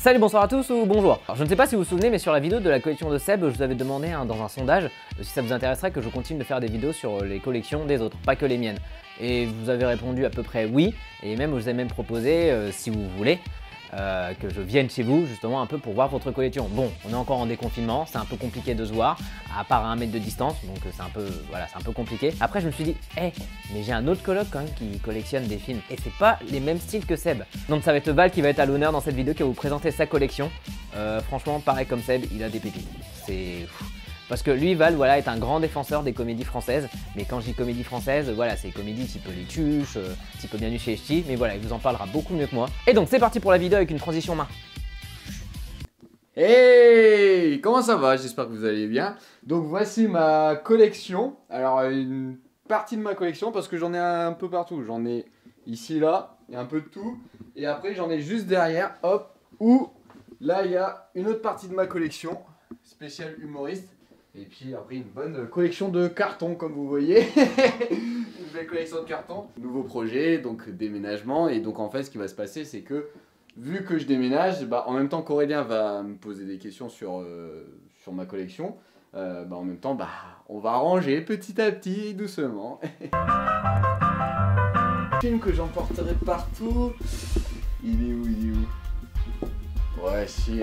Salut, bonsoir à tous ou bonjour. Alors, je ne sais pas si vous vous souvenez, mais sur la vidéo de la collection de Seb, je vous avais demandé dans un sondage si ça vous intéresserait que je continue de faire des vidéos sur les collections des autres, pas que les miennes. Et vous avez répondu à peu près oui, et même je vous ai même proposé, si vous voulez, que je vienne chez vous justement un peu pour voir votre collection. Bon, on est encore en déconfinement, c'est un peu compliqué de se voir, à part à 1 mètre de distance, donc c'est un peu, voilà, c'est un peu compliqué. Après je me suis dit, mais j'ai un autre coloc quand même qui collectionne des films, et c'est pas les mêmes styles que Seb. Donc ça va être Val qui va être à l'honneur dans cette vidéo, qui va vous présenter sa collection. Franchement, pareil comme Seb, il a des pépites. C'est... Parce que lui, Val, voilà, est un grand défenseur des comédies françaises. Mais quand je dis comédie française, voilà, c'est comédie type Les Tuches, type Bienvenue chez les Ch'tis. Mais voilà, il vous en parlera beaucoup mieux que moi. Et donc, c'est parti pour la vidéo avec une transition main. Hey, comment ça va? J'espère que vous allez bien. Donc voici ma collection. Alors une partie de ma collection parce que j'en ai un peu partout. J'en ai ici, là, et un peu de tout. Et après j'en ai juste derrière, hop, où là il y a une autre partie de ma collection, spéciale humoriste. Et puis après une bonne collection de cartons comme vous voyez. Une belle collection de cartons. Nouveau projet, donc déménagement. Et donc en fait ce qui va se passer c'est que vu que je déménage, en même temps qu'Aurélien va me poser des questions sur ma collection, en même temps on va ranger petit à petit, doucement. Le film que j'emporterai partout, il est où? Ouais si,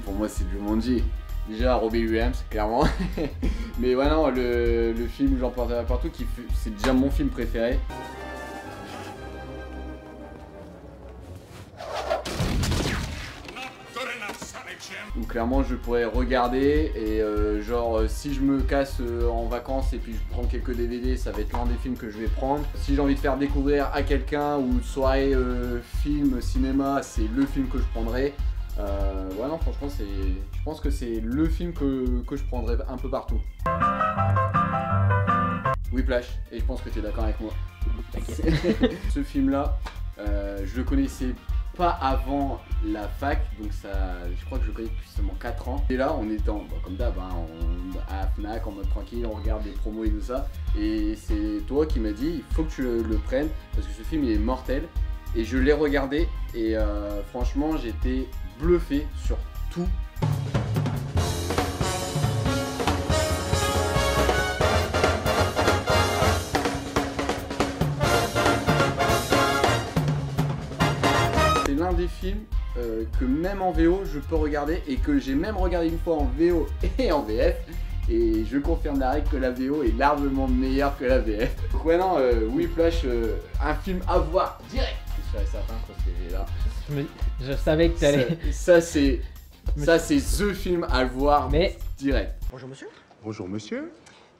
pour moi c'est Jumanji. Déjà Robbie Williams, clairement. Mais ouais non, le film que j'emporterai partout, c'est déjà mon film préféré. Où clairement je pourrais regarder et genre si je me casse en vacances et puis je prends quelques DVD, ça va être l'un des films que je vais prendre. Si j'ai envie de faire découvrir à quelqu'un ou soirée film, cinéma, c'est le film que je prendrai. Ouais non franchement je pense que c'est le film que je prendrai un peu partout. Whiplash, et je pense que tu es d'accord avec moi. Ce film là, je le connaissais pas avant la fac, donc ça, je crois que je le connais depuis seulement 4 ans. Et là, on est comme d'hab, à la Fnac, en mode tranquille, on regarde des promos et tout ça. Et c'est toi qui m'as dit, il faut que tu le prennes, parce que ce film, il est mortel. Et je l'ai regardé, et franchement, j'étais bluffé sur tout. C'est l'un des films que même en VO je peux regarder et que j'ai même regardé une fois en VO et en VF, et je confirme la règle que la VO est largement meilleure que la VF. Donc ouais non, Whiplash, un film à voir direct. Je serais certain parce que j'ai là. Je savais que t'allais... Ça c'est THE film à voir direct. Bonjour monsieur. Bonjour monsieur.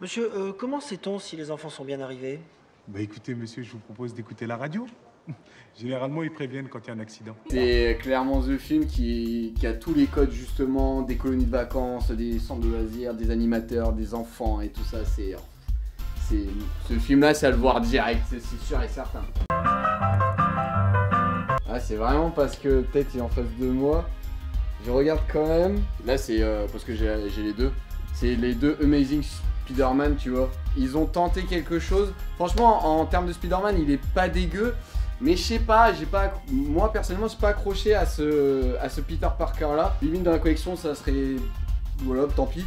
Monsieur, comment sait-on si les enfants sont bien arrivés? Bah écoutez monsieur, je vous propose d'écouter la radio. Généralement ils préviennent quand il y a un accident. C'est clairement THE film qui a tous les codes justement, des colonies de vacances, des centres de loisirs, des animateurs, des enfants et tout ça. Ce film là c'est à le voir direct, c'est sûr et certain. Ah c'est vraiment parce que peut-être il est en face de moi. Je regarde quand même. Là c'est parce que j'ai les deux. C'est les deux Amazing Spider-Man, tu vois. Ils ont tenté quelque chose. Franchement en termes de Spider-Man il est pas dégueu. Mais je sais pas, moi personnellement j'ai pas accroché à ce Peter Parker là. Limite dans la collection ça serait... Voilà, tant pis.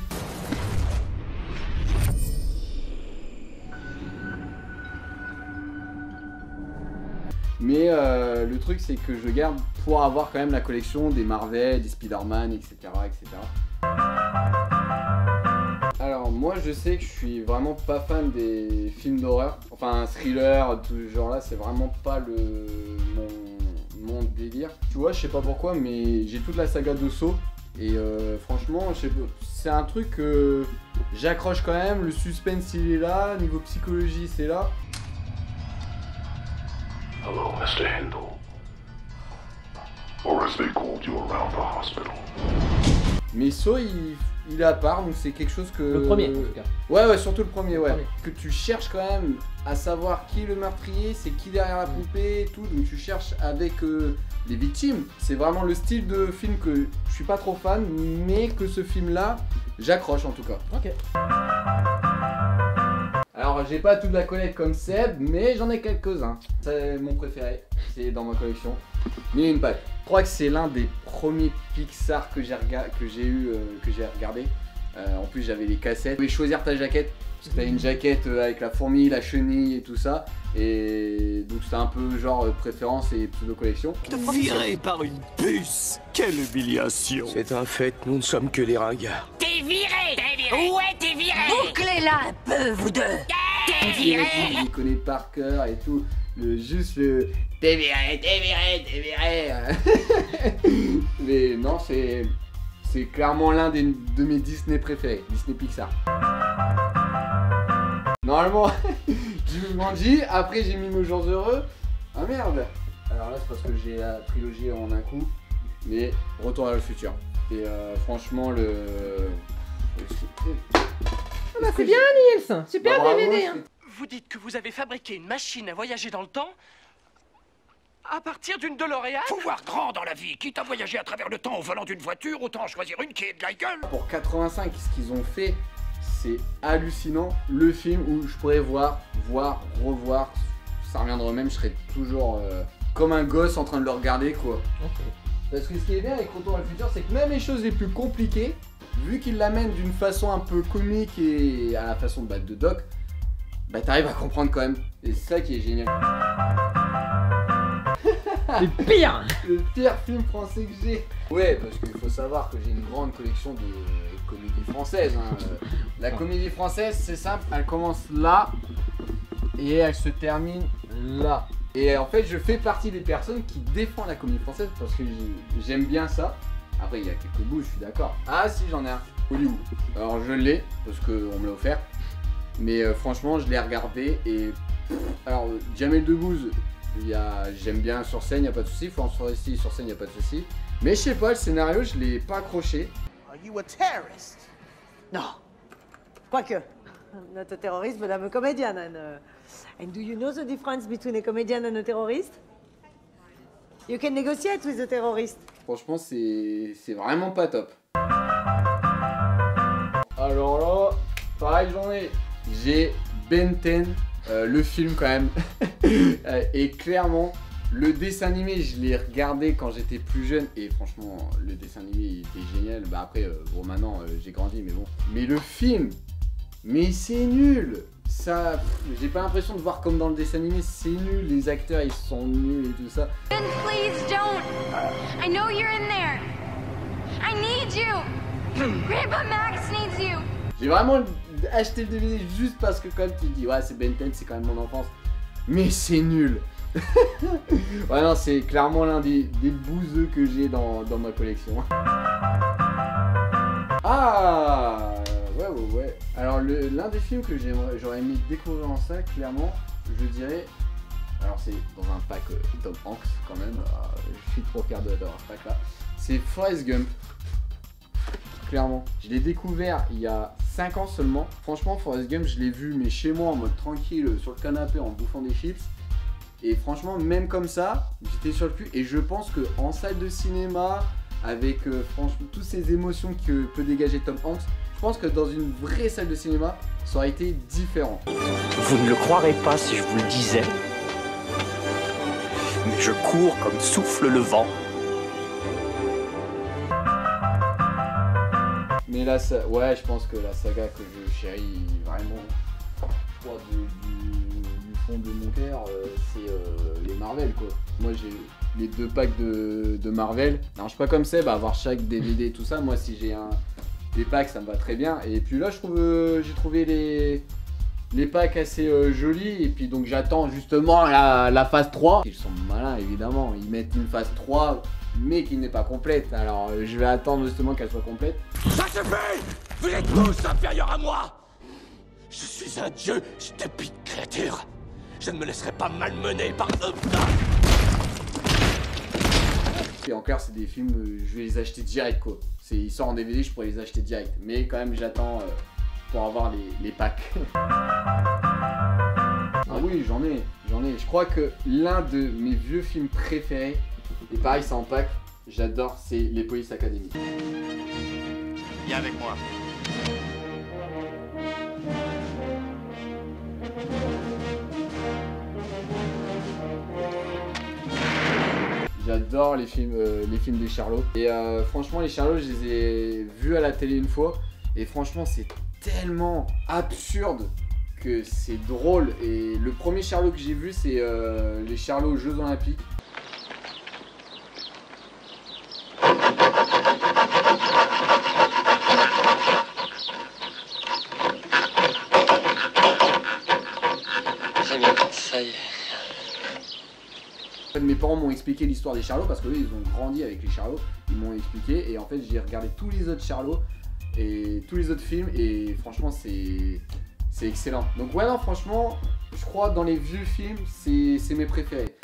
Mais le truc c'est que je garde pour avoir quand même la collection des Marvel, des Spider-Man, etc., etc. Alors moi je sais que je suis vraiment pas fan des films d'horreur. Enfin thriller, tout ce genre là, c'est vraiment pas mon délire. Tu vois, je sais pas pourquoi, mais j'ai toute la saga de Saw. Et franchement, c'est un truc que j'accroche quand même. Le suspense il est là, niveau psychologie c'est là. Hello, Mr. Hindle. Or as they called you around the hospital. Mais Saw il est à part, donc c'est quelque chose que... Le premier en tout cas. Ouais, surtout le premier, ouais. Que tu cherches quand même à savoir qui est le meurtrier, c'est qui derrière la poupée et tout, donc tu cherches avec les victimes. C'est vraiment le style de film que je suis pas trop fan, mais que ce film là, j'accroche en tout cas. Ok. Alors j'ai pas toute la collecte comme Seb, mais j'en ai quelques-uns. C'est mon préféré, c'est dans ma collection. Mille et une pattes. crois que c'est l'un des premiers Pixar que j'ai regardé. En plus j'avais les cassettes. Tu pouvais choisir ta jaquette, parce que t'as une jaquette avec la fourmi, la chenille et tout ça. Et donc c'était un peu genre préférence et pseudo-collection. Viré par une puce. Quelle humiliation. C'est un fait, nous ne sommes que des ringards. T'es viré. Ouais, t'es viré. Bouclez-la un peu, vous deux. T'es viré. Il connaît par cœur et tout. Juste le t'es viré, t'es viré, t'es viré. Mais non, c'est clairement l'un de mes Disney préférés, Disney Pixar. Normalement, Jumanji, après j'ai mis Nos Jours Heureux. Ah merde. Alors là c'est parce que j'ai la trilogie en un coup. Mais Retour vers le futur. Et franchement Ah bah c'est bien Nils. Super Bah, bravo, DVD hein. Vous dites que vous avez fabriqué une machine à voyager dans le temps à partir d'une DeLorean? Faut voir grand dans la vie. Quitte à voyager à travers le temps au volant d'une voiture, autant choisir une qui est de la gueule. Pour 85, ce qu'ils ont fait, c'est hallucinant. Le film où je pourrais voir, revoir, ça reviendra au même, je serais toujours comme un gosse en train de le regarder quoi. Ok. Parce que ce qui est bien avec Retour vers le futur, c'est que même les choses les plus compliquées, vu qu'ils l'amènent d'une façon un peu comique et à la façon de Doc, bah t'arrives à comprendre quand même. Et c'est ça qui est génial. Le pire. Le pire film français que j'ai. Ouais, parce qu'il faut savoir que j'ai une grande collection de comédies françaises. Hein. La comédie française, c'est simple, elle commence là et elle se termine là. Et en fait, je fais partie des personnes qui défendent la comédie française parce que j'aime bien ça. Après, il y a quelques bouts, je suis d'accord. Ah si, j'en ai un. Hollywood. Alors je l'ai parce qu'on me l'a offert. Mais franchement, je l'ai regardé et... Alors, Jamel Debbouze, j'aime bien sur scène, il n'y a pas de souci. Florence Foresti, sur scène, il n'y a pas de souci. Mais je sais pas, le scénario, je l'ai pas accroché. Are you a terrorist? Non. Quoique. Not a terrorist, but I'm a comedian. And do you know the difference between a comedian and a terrorist? You can negotiate with a terrorist. Franchement, c'est vraiment pas top. Alors là, pareil, j'ai Ben 10, le film quand même. Et clairement, le dessin animé, je l'ai regardé quand j'étais plus jeune. Et franchement, le dessin animé, il était génial. Bah après, bon maintenant, j'ai grandi, mais bon. Mais le film, mais c'est nul. Ça, j'ai pas l'impression de voir comme dans le dessin animé, c'est nul. Les acteurs, ils sont nuls et tout ça. Ben, please don't. I know you're in there. I need you. Grandpa Max needs you. J'ai vraiment acheté le DVD juste parce que comme tu dis, ouais c'est Ben 10, c'est quand même mon enfance. Mais c'est nul. Ouais non, c'est clairement l'un des bouseux que j'ai dans ma collection. Ah ouais. Alors l'un des films que j'aurais aimé découvrir en ça, clairement, je dirais... Alors c'est dans un pack Tom Hanks quand même, je suis trop fier d'avoir ce pack là. C'est Forrest Gump. Clairement. Je l'ai découvert il y a 5 ans seulement. Franchement, Forrest Gump, je l'ai vu mais chez moi en mode tranquille sur le canapé en bouffant des chips. Et franchement, même comme ça, j'étais sur le cul. Et je pense qu'en salle de cinéma, avec franchement toutes ces émotions que peut dégager Tom Hanks, je pense que dans une vraie salle de cinéma, ça aurait été différent. Vous ne le croirez pas si je vous le disais, mais je cours comme souffle le vent. Mais là, ouais, je pense que la saga que je chéris vraiment, je crois, du fond de mon cœur, c'est les Marvel, quoi. Moi, j'ai les 2 packs de Marvel. Alors, je suis pas comme Seb à avoir chaque DVD et tout ça. Moi, si j'ai des packs, ça me va très bien. Et puis là, j'ai trouvé les packs assez jolis. Et puis, donc, j'attends justement la phase 3. Ils sont malins, évidemment. Ils mettent une phase 3... mais qui n'est pas complète, alors je vais attendre justement qu'elle soit complète. Ça suffit! Vous êtes tous inférieurs à moi! Je suis un dieu, stupide créature! Je ne me laisserai pas malmener par eux! Et encore, c'est des films, je vais les acheter direct quoi. Ils sortent en DVD, je pourrais les acheter direct. Mais quand même, j'attends pour avoir les packs. Ah oui, j'en ai. Je crois que l'un de mes vieux films préférés, et pareil, c'est en pack, j'adore, c'est les Police Academy. Viens avec moi. J'adore les films des Charlots. Et franchement, les Charlots, je les ai vus à la télé une fois. Et franchement, c'est tellement absurde que c'est drôle. Et le premier Charlot que j'ai vu, c'est les Charlots aux Jeux Olympiques. Très bien, ça y est. En fait, mes parents m'ont expliqué l'histoire des Charlots parce qu'eux ils ont grandi avec les Charlots, ils m'ont expliqué et en fait j'ai regardé tous les autres Charlots et tous les autres films et franchement c'est excellent. Donc ouais non franchement je crois dans les vieux films c'est mes préférés.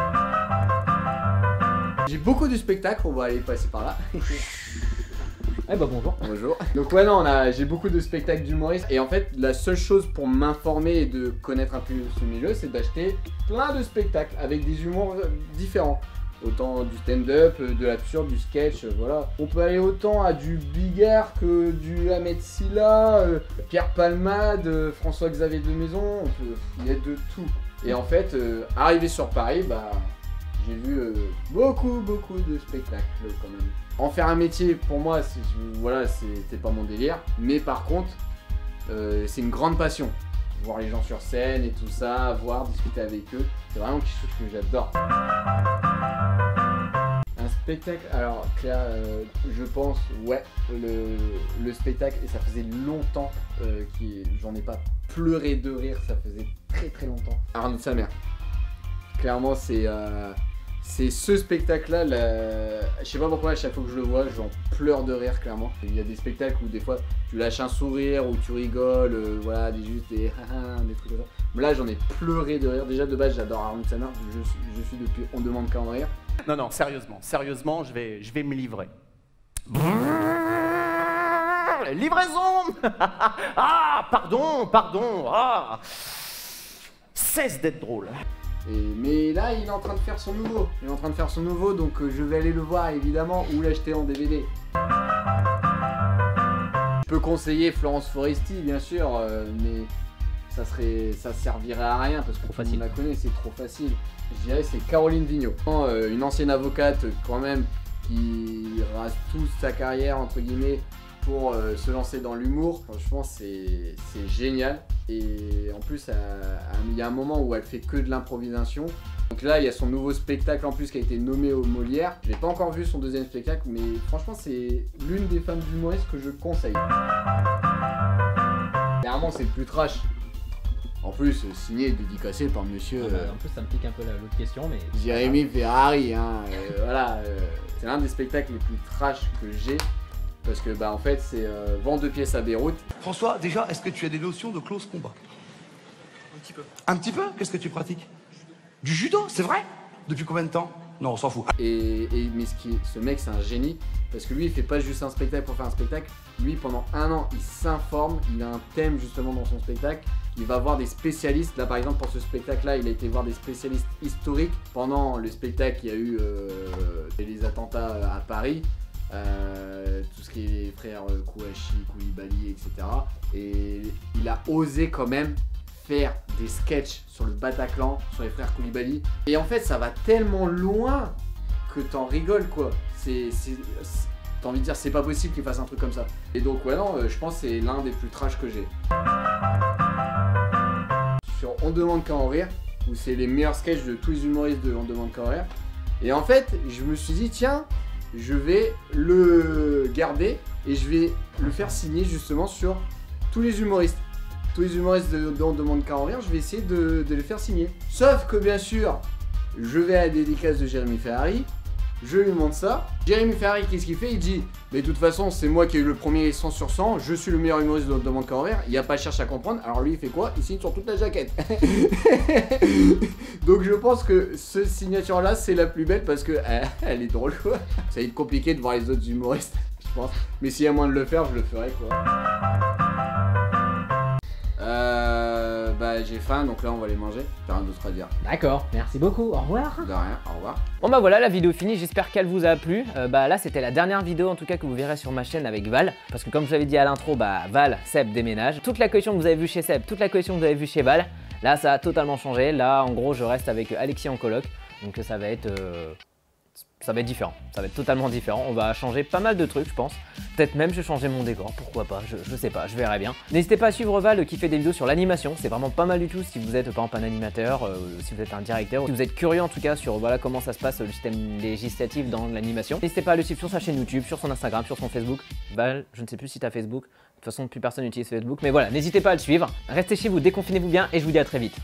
J'ai beaucoup de spectacles, on va aller passer par là. Eh bah bonjour. Bonjour. Donc ouais non, j'ai beaucoup de spectacles d'humoristes et en fait la seule chose pour m'informer et de connaître un peu ce milieu c'est d'acheter plein de spectacles avec des humours différents. Autant du stand-up, de l'absurde, du sketch, voilà. On peut aller autant à du Bigard que du Ahmed Silla, Pierre Palmade, François-Xavier de Maison, il y a de tout. Et en fait, arrivé sur Paris, bah j'ai vu beaucoup de spectacles quand même. En faire un métier, pour moi, voilà, c'était pas mon délire. Mais par contre, c'est une grande passion. Voir les gens sur scène et tout ça, voir, discuter avec eux, c'est vraiment quelque chose que j'adore. Un spectacle, alors Claire, je pense, ouais, le spectacle, et ça faisait longtemps j'en ai pas pleuré de rire, ça faisait très longtemps. Arnaud de sa mère. Clairement, c'est ce spectacle-là, je sais pas pourquoi à chaque fois que je le vois, j'en pleure de rire clairement. Il y a des spectacles où des fois tu lâches un sourire, ou tu rigoles, voilà, des trucs comme ça. Mais là j'en ai pleuré de rire. Déjà de base j'adore Arnaud de sa mère, je suis depuis On demande qu'à en rire. Non, sérieusement, je vais me livrer. Livraison. Ah, pardon, ah. Cesse d'être drôle. Mais là, il est en train de faire son nouveau. Donc je vais aller le voir évidemment ou l'acheter en DVD. Je peux conseiller Florence Foresti bien sûr, mais ça servirait à rien parce que on la connaît, c'est trop facile. Je dirais c'est Caroline Vigneault, une ancienne avocate quand même qui rase toute sa carrière entre guillemets pour se lancer dans l'humour. Franchement c'est génial et en plus il y a un moment où elle fait que de l'improvisation. Donc là il y a son nouveau spectacle en plus qui a été nommé au Molière. Je n'ai pas encore vu son deuxième spectacle mais franchement c'est l'une des femmes d'humoristes que je conseille. Clairement c'est le plus trash. En plus signé et dédicacé par monsieur... en plus ça me pique un peu l'autre question mais... Jérémy Ferrari, hein, voilà. C'est l'un des spectacles les plus trash que j'ai. Parce que bah en fait c'est vente de pièces à Beyrouth. François, déjà, est-ce que tu as des notions de close combat? Un petit peu. Un petit peu? Qu'est-ce que tu pratiques? Du judo, c'est vrai? Depuis combien de temps? Non, on s'en fout. Mais ce mec c'est un génie. Parce que lui il fait pas juste un spectacle pour faire un spectacle. Lui pendant un an il s'informe, il a un thème justement dans son spectacle. Il va voir des spécialistes. Là par exemple pour ce spectacle là il a été voir des spécialistes historiques. Pendant le spectacle il y a eu les attentats à Paris. Tout ce qui est les frères Kouachi, Koulibaly, etc. Et il a osé quand même faire des sketchs sur le Bataclan, sur les frères Koulibaly. Et en fait ça va tellement loin que t'en rigoles quoi. T'as envie de dire c'est pas possible qu'il fasse un truc comme ça. Et donc ouais non, je pense que c'est l'un des plus trash que j'ai. Sur On demande qu'à en rire, où c'est les meilleurs sketchs de tous les humoristes de On demande qu'à en rire. Et en fait je me suis dit tiens, je vais le garder et je vais le faire signer justement sur tous les humoristes. Tous les humoristes de On demande qu'à en rire, je vais essayer de les faire signer. Sauf que bien sûr, je vais à la dédicace de Jérémy Ferrari, je lui montre ça. Jérémy Ferrari, qu'est-ce qu'il fait? Il dit, mais de toute façon, c'est moi qui ai eu le premier 100 sur 100, je suis le meilleur humoriste de On demande qu'à en rire, il n'y a pas à chercher à comprendre. Alors lui, il fait quoi? Il signe sur toute la jaquette. Donc je pense que cette signature-là, c'est la plus belle parce que elle est drôle, quoi. Ça va être compliqué de voir les autres humoristes, je pense. Mais s'il y a moyen de le faire, je le ferai, quoi. Bah j'ai faim, donc là on va aller manger. J'ai rien d'autre à dire. D'accord, merci beaucoup, au revoir. De rien, au revoir. Bon bah voilà, la vidéo finie, j'espère qu'elle vous a plu. Bah là c'était la dernière vidéo en tout cas que vous verrez sur ma chaîne avec Val. Parce que comme je vous avais dit à l'intro, bah Val, Seb déménage. Toute la collection que vous avez vue chez Seb, toute la collection que vous avez vue chez Val, là ça a totalement changé. Là en gros je reste avec Alexis en coloc. Donc ça va être ça va être différent, ça va être totalement différent, on va changer pas mal de trucs je pense. Peut-être même je vais changer mon décor, pourquoi pas, je sais pas, je verrai bien. N'hésitez pas à suivre Val qui fait des vidéos sur l'animation, c'est vraiment pas mal du tout si vous êtes par exemple un animateur, si vous êtes un directeur, si vous êtes curieux en tout cas sur voilà comment ça se passe le système législatif dans l'animation. N'hésitez pas à le suivre sur sa chaîne YouTube, sur son Instagram, sur son Facebook. Val, je ne sais plus si t'as Facebook, de toute façon plus personne n'utilise Facebook, mais voilà, n'hésitez pas à le suivre. Restez chez vous, déconfinez-vous bien et je vous dis à très vite.